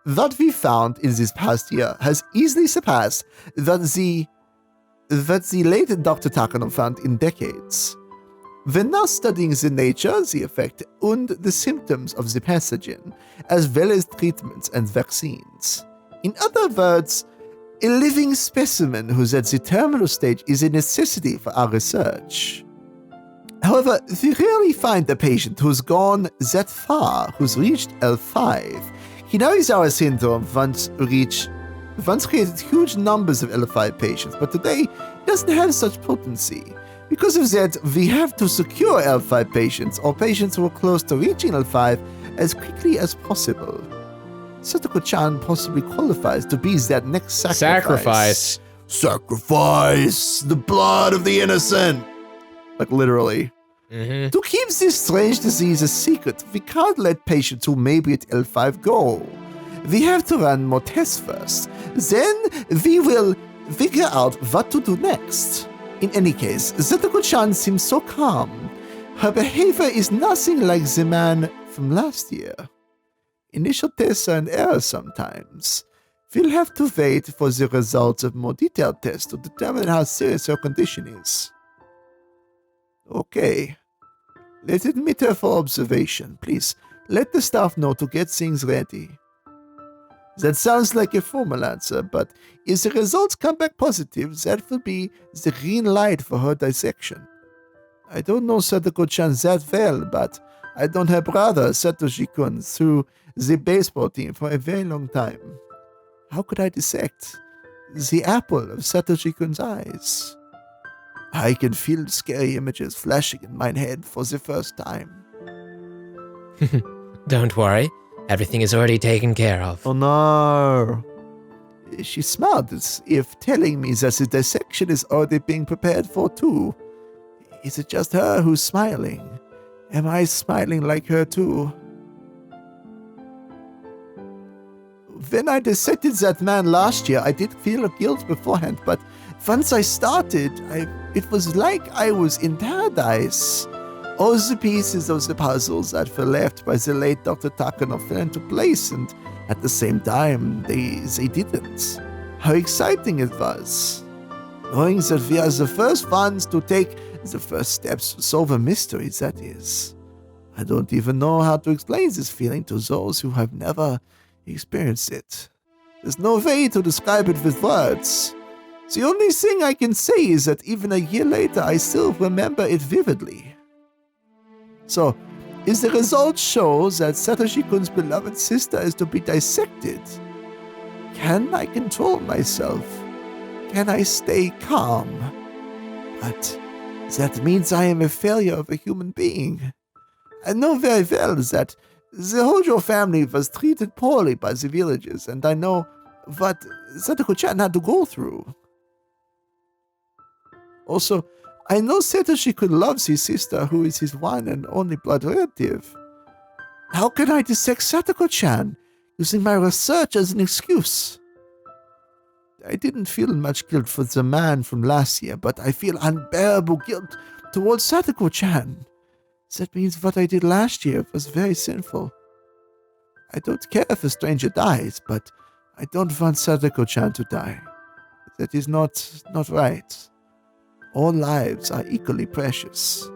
What we found in this past year has easily surpassed what the late Dr. Takano found in decades. We're now studying the nature, the effect, and the symptoms of the pathogen, as well as treatments and vaccines. In other words, a living specimen who's at the terminal stage is a necessity for our research. However, we rarely find a patient who's gone that far, who's reached L5. Hinarizawa syndrome once created huge numbers of L5 patients, but today doesn't have such potency. Because of that, we have to secure L5 patients or patients who are close to reaching L5 as quickly as possible. Satoko-chan possibly qualifies to be that next sacrifice. Sacrifice the blood of the innocent. Like literally. Mm-hmm. To keep this strange disease a secret, we can't let patients who may be at L5 go. We have to run more tests first. Then we will figure out what to do next. In any case, Satoko-chan seems so calm. Her behavior is nothing like the man from last year. Initial tests are an error sometimes. We'll have to wait for the results of more detailed tests to determine how serious her condition is. Okay. Let's admit her for observation. Please, let the staff know to get things ready. That sounds like a formal answer, but if the results come back positive, that will be the green light for her dissection. I don't know Satoko-chan that well, but I known her brother, Satoshi-kun, through the baseball team for a very long time. How could I dissect the apple of Satoshi-kun's eyes? I can feel scary images flashing in my head for the first time. Don't worry. Everything is already taken care of. Oh no. She smiled as if telling me that the dissection is already being prepared for too. Is it just her who's smiling? Am I smiling like her too? When I dissected that man last year, I did feel guilt beforehand, but once I started, it was like I was in paradise. All the pieces of the puzzles that were left by the late Dr. Takano fell into place, and at the same time, they didn't. How exciting it was. Knowing that we are the first ones to take the first steps to solve a mystery, that is. I don't even know how to explain this feeling to those who have never experienced it. There's no way to describe it with words. The only thing I can say is that even a year later, I still remember it vividly. So, if the results show that Satoshi-kun's beloved sister is to be dissected, can I control myself? Can I stay calm? But that means I am a failure of a human being. I know very well that the Hojou family was treated poorly by the villagers, and I know what Satoko-chan had to go through. Also, I know Satoshi-kun loves his sister, who is his one and only blood relative. How can I dissect Satoko-chan using my research as an excuse? I didn't feel much guilt for the man from last year, but I feel unbearable guilt towards Satoko-chan. That means what I did last year was very sinful. I don't care if a stranger dies, but I don't want Satoko-chan to die. That is not right. All lives are equally precious.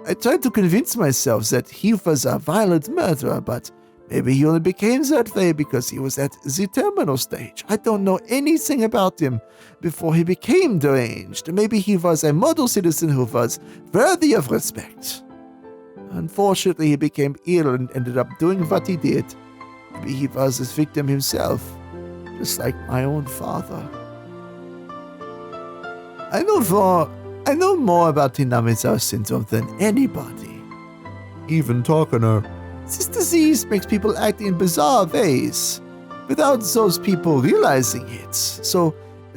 I tried to convince myself that he was a violent murderer, but maybe he only became that way because he was at the terminal stage. I don't know anything about him before he became deranged. Maybe he was a model citizen who was worthy of respect. Unfortunately, he became ill and ended up doing what he did. Maybe he was his victim himself, just like my own father. I know more about Hinamizawa syndrome than anybody. Even Takano. This disease makes people act in bizarre ways, without those people realizing it. So,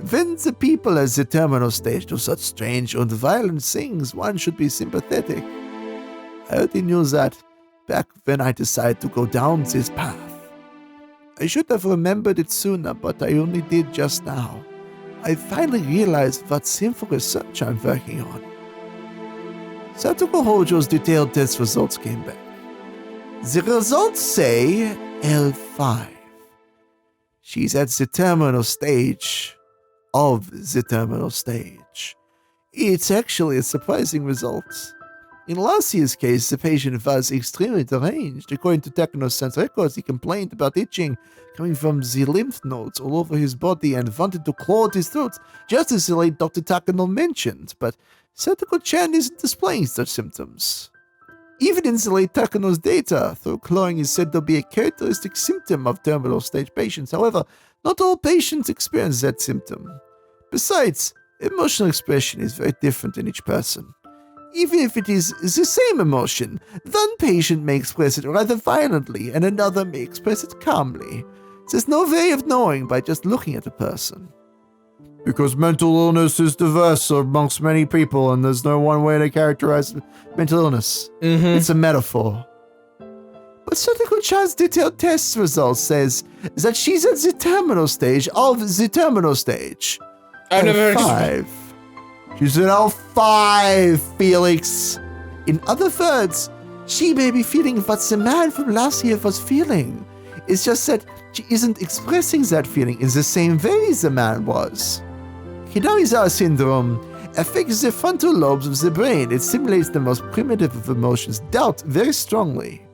when the people at the terminal stage do such strange and violent things, one should be sympathetic. I already knew that back when I decided to go down this path. I should have remembered it sooner, but I only did just now. I finally realized what sinful research I'm working on. Satoko Hojou's detailed test results came back. The results say L5. She's at the terminal stage of the terminal stage. It's actually a surprising result. In last year's case, the patient was extremely deranged. According to Takano's records, he complained about itching coming from the lymph nodes all over his body and wanted to claw at his throat, just as the late Dr. Takano mentioned, but Satoko-chan isn't displaying such symptoms. Even in the late Takano's data, throat clawing is said to be a characteristic symptom of terminal stage patients. However, not all patients experience that symptom. Besides, emotional expression is very different in each person. Even if it is the same emotion, one patient may express it rather violently and another may express it calmly. There's no way of knowing by just looking at a person. Because mental illness is diverse amongst many people and there's no one way to characterize mental illness. It's a metaphor. But Satoko-chan's detailed test results says that she's at the terminal stage of the terminal stage. I've never heard L5. She's at L5, Felix. In other words, she may be feeling what the man from last year was feeling. It's just that she isn't expressing that feeling in the same way the man was. Hinamizawa syndrome affects the frontal lobes of the brain. It stimulates the most primitive of emotions, doubt, very strongly.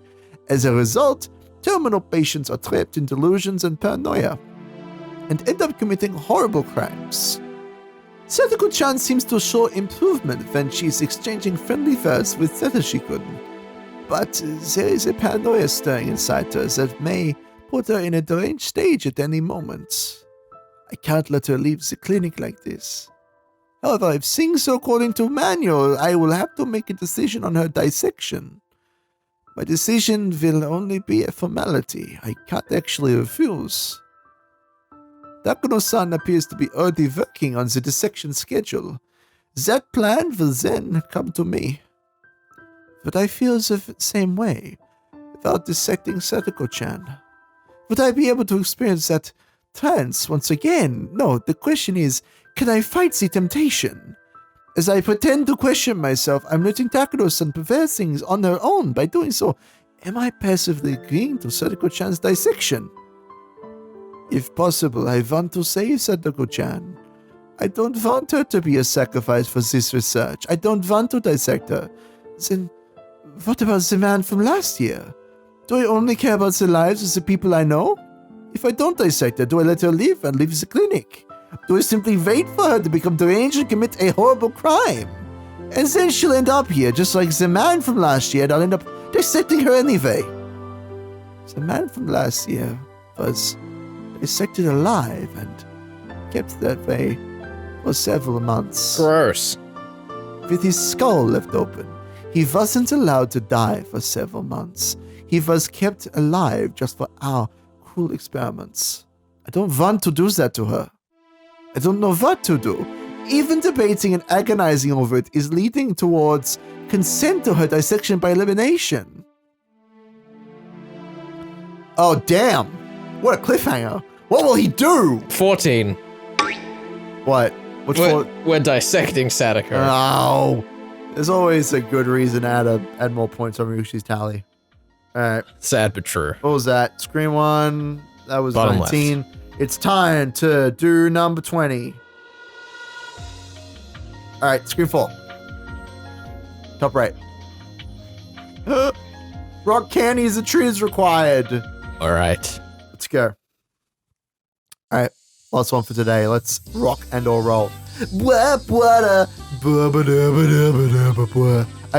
As a result, terminal patients are trapped in delusions and paranoia, and end up committing horrible crimes. Satoko-chan seems to show improvement when she's exchanging friendly words with Satoshi-kun, but there is a paranoia stirring inside her that may put her in a deranged stage at any moment. I can't let her leave the clinic like this. However, if things are according to manual, I will have to make a decision on her dissection. My decision will only be a formality. I can't actually refuse. Takano-san appears to be already working on the dissection schedule. That plan will then come to me. But I feel the same way without dissecting Satoko-chan. Would I be able to experience that trance once again? No, the question is, can I fight the temptation? As I pretend to question myself, I'm letting Takuro-san prepare things on her own. By doing so, am I passively agreeing to Sadako-chan's dissection? If possible, I want to save Sadako-chan. I don't want her to be a sacrifice for this research. I don't want to dissect her. Then, what about the man from last year? Do I only care about the lives of the people I know? If I don't dissect her, do I let her live and leave the clinic? Do I simply wait for her to become deranged and commit a horrible crime? And then she'll end up here, just like the man from last year, and I'll end up dissecting her anyway. The man from last year was dissected alive and kept that way for several months. Gross. With his skull left open, he wasn't allowed to die for several months. He was kept alive just for our cool experiments. I don't want to do that to her. I don't know what to do. Even debating and agonizing over it is leading towards consent to her dissection by elimination. Oh, damn. What a cliffhanger. What will he do? 14. What? We're dissecting Sadako. Oh. There's always a good reason to add more points on Ryukishi's tally. Alright. Sad but true. What was that? Screen 1. That was Bottom 19. left. It's time to do number 20. Alright, screen 4. Top right. Rock candies and trees required. Alright. Let's go. Alright, last one for today. Let's rock and or roll. A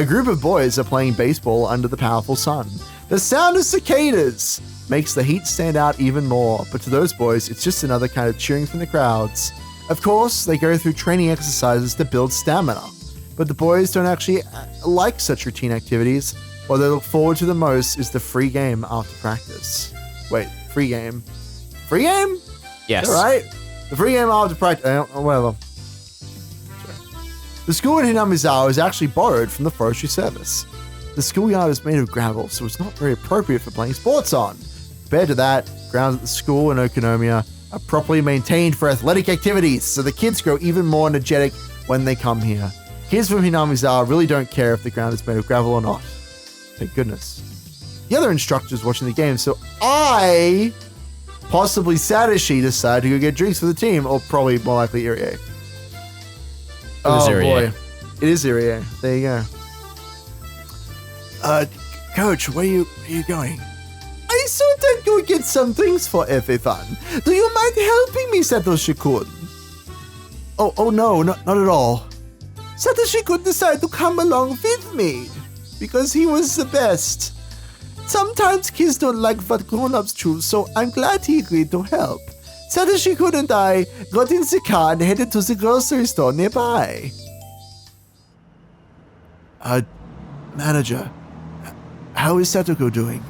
group of boys are playing baseball under the powerful sun. The sound of cicadas makes the heat stand out even more, but to those boys, it's just another kind of cheering from the crowds. Of course, they go through training exercises to build stamina, but the boys don't actually like such routine activities. What they look forward to the most is the free game after practice. Wait, free game? Free game? Yes. All right. The free game after practice. Whatever. The school in Hinamizawa is actually borrowed from the forestry service. The schoolyard is made of gravel, so it's not very appropriate for playing sports on. Compared to that, grounds at the school in Okonomiya are properly maintained for athletic activities, so the kids grow even more energetic when they come here. Kids from Hinamizawa really don't care if the ground is made of gravel or not. Thank goodness. The other instructor's watching the game, so I, possibly Satoshi, decided to go get drinks for the team, or probably more likely Irie. Oh boy. It is Irie. There you go. Coach, where are you going? I thought I'd go get some drinks for everyone. Do you mind helping me, Satoshi-kun? Oh no, not at all. Satoshi-kun decided to come along with me because he was the best. Sometimes kids don't like what grown-ups choose, so I'm glad he agreed to help. Satoshi-kun and I got in the car and headed to the grocery store nearby. Manager, how is Satoko doing?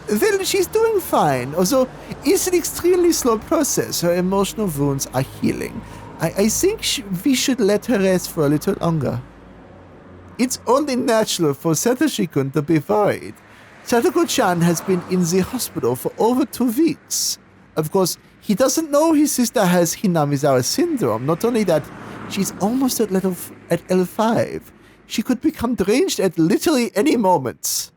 Well, she's doing fine, although it's an extremely slow process. Her emotional wounds are healing. I think we should let her rest for a little longer. It's only natural for Satoshi-kun to be worried. Satoko-chan has been in the hospital for over 2 weeks. Of course, he doesn't know his sister has Hinamizawa syndrome. Not only that, she's almost at L5. She could become deranged at literally any moment.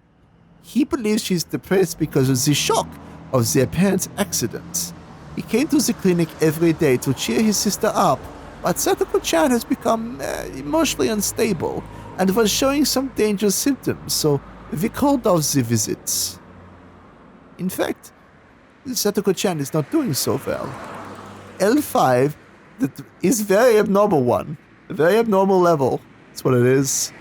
He believes she's depressed because of the shock of their parents' accident. He came to the clinic every day to cheer his sister up, but Satoko-chan has become emotionally unstable and was showing some dangerous symptoms, so we called off the visits. In fact, Satoko-chan is not doing so well. L5 that is very abnormal one. A very abnormal level. That's what it is.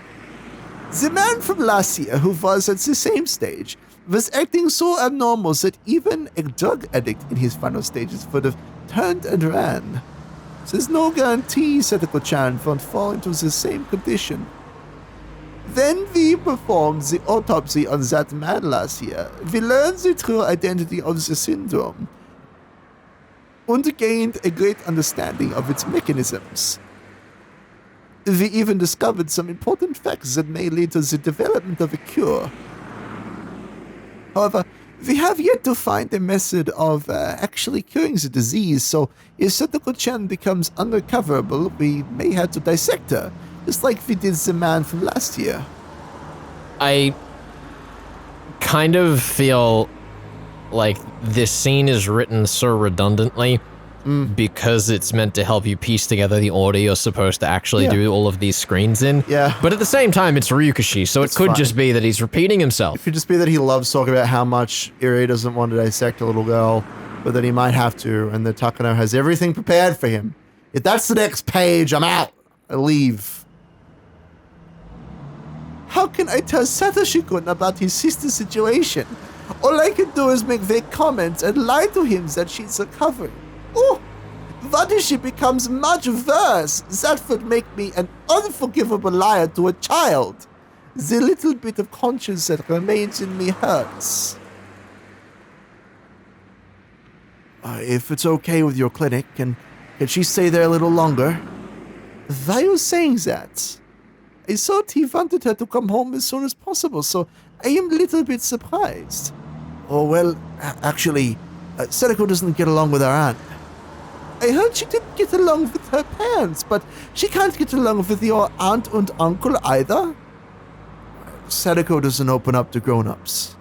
The man from last year who was at the same stage was acting so abnormal that even a drug addict in his final stages would have turned and ran. There's no guarantee Satoko-chan won't fall into the same condition. Then we performed the autopsy on that man last year. We learned the true identity of the syndrome and gained a great understanding of its mechanisms. We even discovered some important facts that may lead to the development of a cure. However, we have yet to find a method of actually curing the disease, so if Satoko-chan becomes unrecoverable, we may have to dissect her. just like we did the man from last year. I kind of feel like this scene is written so redundantly because it's meant to help you piece together the order you're supposed to actually do all of these screens in. Yeah. But at the same time, it's Ryukishi, so It's it could fine. just be that he's repeating himself. It could just be that he loves talking about how much Irie doesn't want to dissect a little girl, but that he might have to, and that Takano has everything prepared for him. If that's the next page, I'm out. I leave. How can I tell Satoshi-kun about his sister's situation? All I can do is make vague comments and lie to him that she's recovering. Oh, what if she becomes much worse? That would make me an unforgivable liar to a child. The little bit of conscience that remains in me hurts. If it's okay with your clinic, can she stay there a little longer? Why are you saying that? I thought he wanted her to come home as soon as possible, so I am a little bit surprised. Oh, well, actually, Sadako doesn't get along with her aunt. I heard she didn't get along with her parents, but she can't get along with your aunt and uncle either. Sadako doesn't open up to grown-ups.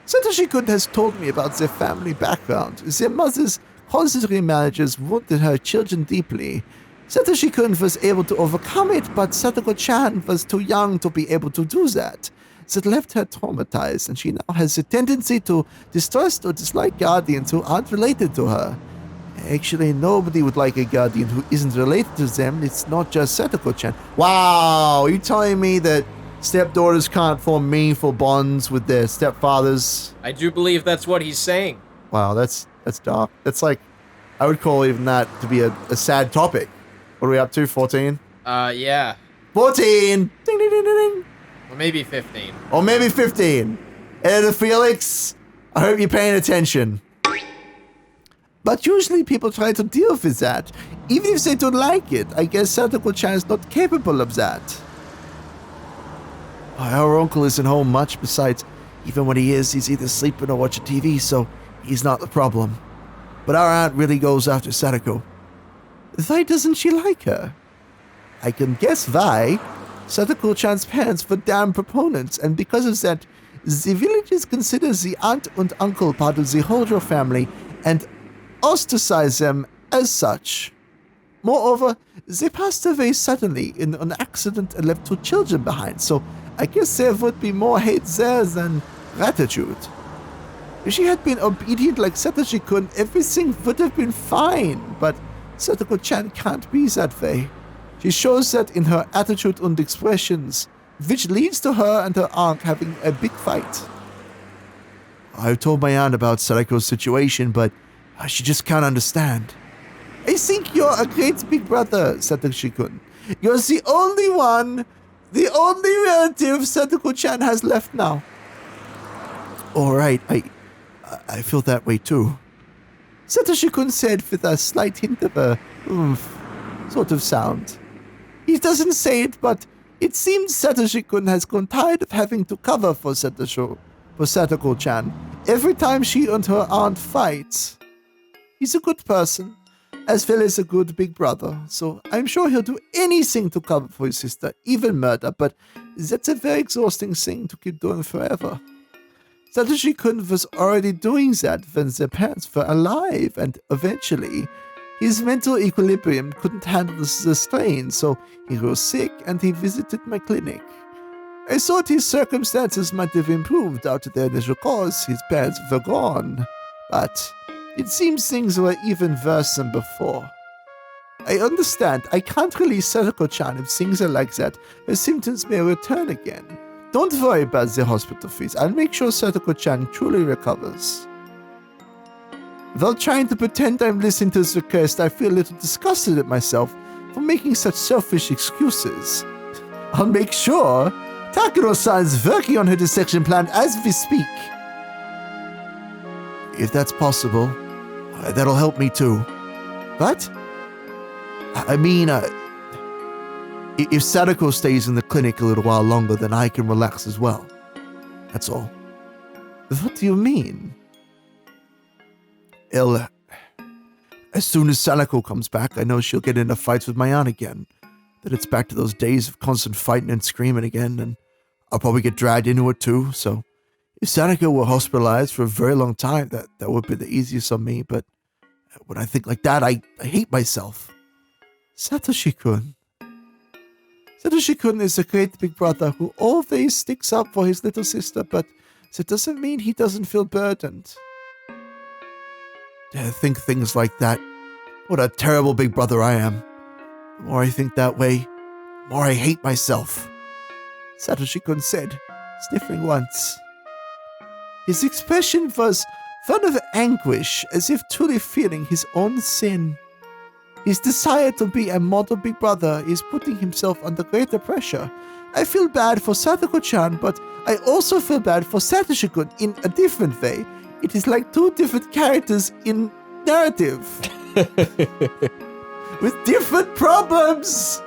Satoshi-kun has told me about their family background. Their mother's constantly managers wounded her children deeply. Satoshi-kun was able to overcome it, but Satoko-chan was too young to be able to do that. That left her traumatized, and she now has a tendency to distrust or dislike guardians who aren't related to her. Actually, nobody would like a guardian who isn't related to them. It's not just Satoko-chan. Wow, are you telling me that stepdaughters can't form meaningful bonds with their stepfathers? I do believe that's what he's saying. Wow, that's dark. That's like, I would call even that to be a sad topic. What are we up to, 14? Yeah. 14! Ding, ding, ding, ding, ding. Or maybe 15. Or maybe 15. Editor Felix, I hope you're paying attention. But usually people try to deal with that. Even if they don't like it, I guess Satoko-chan is not capable of that. Our uncle isn't home much. Besides, even when he is, he's either sleeping or watching TV, so he's not the problem. But our aunt really goes after Sadako. Why doesn't she like her? I can guess why. Sadako-chan's parents were damn proponents, and because of that, the villagers consider the aunt and uncle part of the Hojou family and ostracize them as such. Moreover, they passed away suddenly in an accident and left 2 children behind, so I guess there would be more hate there than gratitude. If she had been obedient like Satoshi-kun, everything would have been fine, but Satoko-chan can't be that way. She shows that in her attitude and expressions, which leads to her and her aunt having a big fight. I've told my aunt about Sadako's situation, but she just can't understand. I think you're a great big brother, Satoshi-kun. You're the only relative Satoko-chan has left now. All right, I feel that way too. Satoshi-kun said with a slight hint of a sort of sound. He doesn't say it, but it seems Satoshi-kun has grown tired of having to cover for Satoko-chan every time she and her aunt fight. He's a good person, as well as a good big brother, so I'm sure he'll do anything to cover for his sister, even murder, but that's a very exhausting thing to keep doing forever. Satoshi-kun was already doing that when their parents were alive, and eventually, his mental equilibrium couldn't handle the strain, so he grew sick and he visited my clinic. I thought his circumstances might have improved after their initial cause, his parents were gone, but it seems things were even worse than before. I understand, I can't release Sadako-chan if things are like that, her symptoms may return again. Don't worry about the hospital fees, I'll make sure Sadako-chan truly recovers. While trying to pretend I'm listening to this request, I feel a little disgusted at myself for making such selfish excuses. I'll make sure Takuro-san is working on her dissection plan as we speak. If that's possible, that'll help me too. What? I mean, if Sadako stays in the clinic a little while longer, then I can relax as well. That's all. What do you mean? as soon as Sadako comes back, I know she'll get into fights with my aunt again. Then it's back to those days of constant fighting and screaming again, and I'll probably get dragged into it too, so if Sadako were hospitalized for a very long time, that would be the easiest on me, but when I think like that, I hate myself. Satoshi-kun. Satoshi-kun is a great big brother who always sticks up for his little sister, but that doesn't mean he doesn't feel burdened. To think things like that, what a terrible big brother I am. The more I think that way, the more I hate myself. Satoshi-kun said, sniffling once. His expression was one of anguish, as if truly feeling his own sin. His desire to be a model big brother is putting himself under greater pressure. I feel bad for Sadako-chan, but I also feel bad for Satoshi-kun in a different way. It is like two different characters in narrative. With different problems.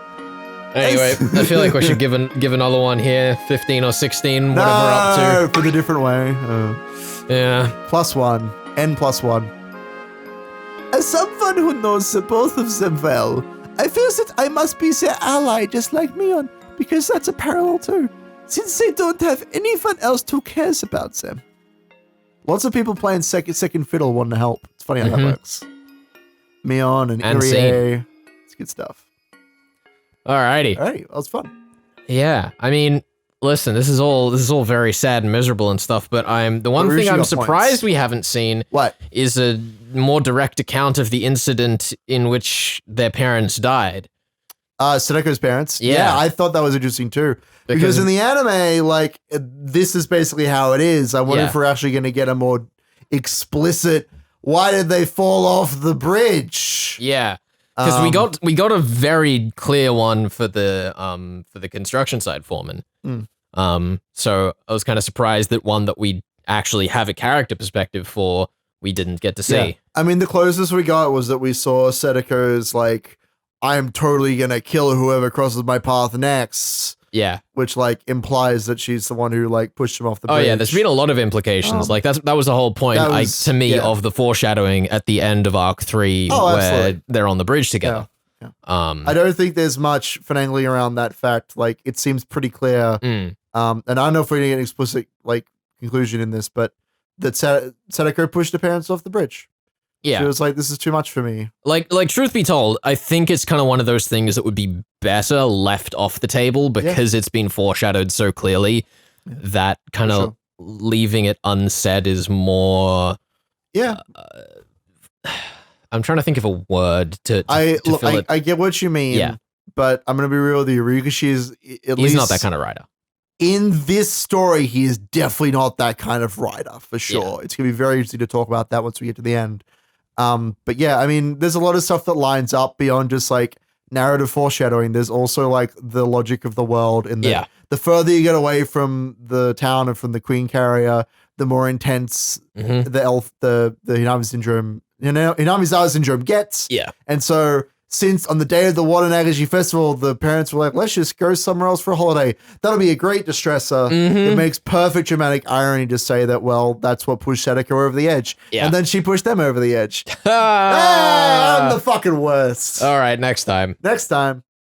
Anyway, I feel like we should give another one here. 15 or 16, whatever we're up No, for the different way. to. Yeah. +1. N+1. As someone who knows the both of them well, I feel that I must be their ally just like Mion, because that's a parallel too, since they don't have anyone else who cares about them. Lots of people playing second fiddle want to help. It's funny how that works. Mion and Irie. Sane. It's good stuff. Alrighty. Alright, that was fun. Yeah, I mean, listen, this is all very sad and miserable and stuff, but the one But thing I'm got surprised points. we haven't seen What? is a more direct account of the incident in which their parents died. Sadako's parents. Yeah. I thought that was interesting too. Because in the anime, like, this is basically how it is. I wonder Yeah. if we're actually going to get a more explicit, why did they fall off the bridge? Yeah. Because we got a very clear one for the construction site foreman. So I was kind of surprised that one that we actually have a character perspective for, we didn't get to see. Yeah. I mean, the closest we got was that we saw Sadako's, like, I'm totally going to kill whoever crosses my path next. Yeah. Which, like, implies that she's the one who, like, pushed him off the bridge. Oh yeah, there's been a lot of implications. Like that was the whole point, to me, of the foreshadowing at the end of Arc 3, where absolutely. they're on the bridge together. Yeah. I I don't think there's much finagling around that fact. Like, it seems pretty clear. And I don't know if we're going to get an explicit, like, conclusion in this, but that Sadako pushed the parents off the bridge. Yeah. She was like, this is too much for me. Like truth be told, I think it's kind of one of those things that would be better left off the table because it's been foreshadowed so clearly that kind of leaving it unsaid is more. Yeah. I'm trying to think of a word to fill it. I get what you mean. Yeah. But I'm going to be real with you. Ryukishi is at least. He's not that kind of writer. In this story, he is definitely not that kind of writer, for sure. Yeah. It's going to be very easy to talk about that once we get to the end. But yeah, I mean, there's a lot of stuff that lines up beyond just like narrative foreshadowing. There's also like the logic of the world in the further you get away from the town and from the Queen Carrier, the more intense the Hinamizawa syndrome gets. Yeah. And so since on the day of the Water Nagashi Festival, the parents were like, let's just go somewhere else for a holiday. That'll be a great distressor. It makes perfect dramatic irony to say that, well, that's what pushed Sadako over the edge. Yeah. And then she pushed them over the edge. Hey, I'm the fucking worst. All right, next time. Next time.